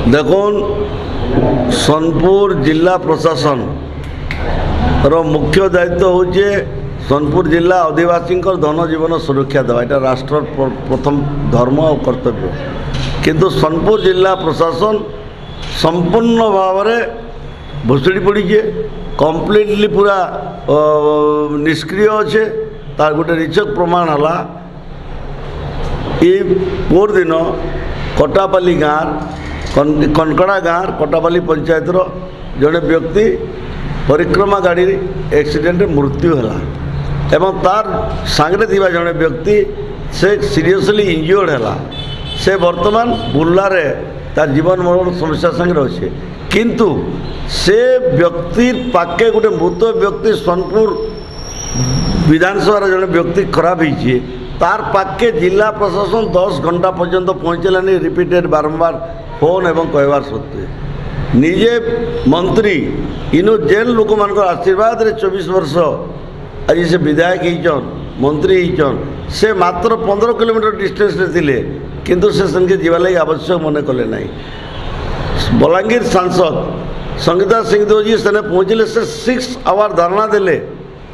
देखुन सोनपुर जिला प्रशासन रो मुख्य दायित्व होचे सोनपुर जिला आदिवासी धन जीवन सुरक्षा देवा यहाँ राष्ट्र प्रथम धर्म और कर्तव्य किंतु सोनपुर जिला प्रशासन संपूर्ण भाव में भुसुड़ी पड़ी कम्प्लीटली पूरा निष्क्रिय अच्छे तार गोटे रिचक प्रमाण है ये पोर दिन कटापाली गाँव कनकड़ा गाँव कटापाली पंचायत जड़े व्यक्ति परिक्रमा गाड़ी एक्सीडेंट मृत्यु है एवं तार सांगरे थिबा जड़े व्यक्ति से सीरियसली इंजर्ड है से वर्तमान बुर्लारे तार जीवन मरण समस्या संगे अच्छे किंतु से व्यक्ति पाके गोटे मृत व्यक्ति सोनपुर विधानसभा जड़े व्यक्ति खराब होती तार पाके जिला प्रशासन 10 घंटा पर्यंत पहुँचलानी रिपीटेड बारंबार फोन एवं कहवार सत्वे निजे मंत्री इनु जेन लोक मान आशीर्वाद रे 24 वर्ष आज से विधायक होचन मंत्री होचन से मात्र 15 किलोमीटर डिस्टेंस रे थिले किंतु से संगे जीवा लगी आवश्यक मन कले ना बलांगीर सांसद संगीता सिंहदेव जी से पहुँचले से 6 आवर धारणा देले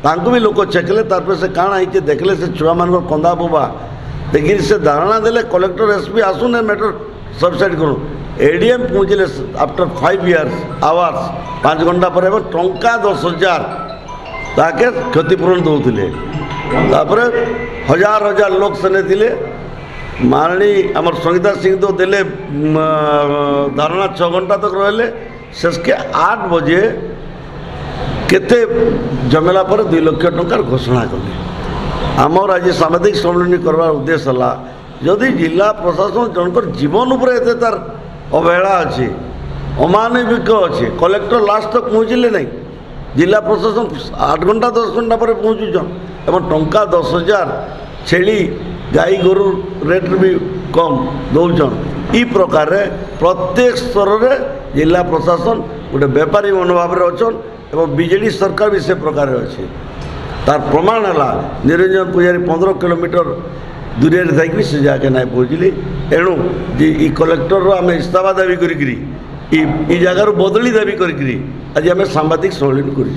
तांको भी लोक चेकले तार से काण आई देखले से छुआ मान कंदा बोबा देखिए से धारणा देले कलेक्टर एसपी आसुने मैटर सबसाइड करूँ एडीएम पहुँचले आफ्टर 5 आवर्स 5 घंटा पर टंका 10,000 ताके क्षतिपूरण दौले हजार हजार लोग सेने थिले मारणी आम संगीता सिंह तो देले धारणा 6 घंटा तक रहे शेष के 8 बजे केते जमेला पर 2 लाख टंकार घोषणा कले आमर आज सामाजिक सम्मेलन करवार उद्देश्य है जदि जिला प्रशासन जनकर जीवन उपर एते तार अवहेला अच्छे अमानविक अच्छे कलेक्टर लास्ट तक पहुँचले नहीं जिला प्रशासन 8 घंटा 10 घंटा पर पहुँचुन एवं टंका 10,000 छेली गाई गोरु रेट भी कम दौन ई प्रकार प्रत्येक स्तर में जिला प्रशासन गोटे बेपारी मनोभाव में अच्छन एवं बीजेडी सरकार भी से प्रकार अच्छे तार प्रमाण है निरंजन पूजारी 15 किलोमीटर दूरे थी से जाके ना पहुँचली एणु ये कलेक्टर आम इस्तीफा दाबी करी जगार बदली दाबी करी आज आम सांबादिक सम्मेलन कर।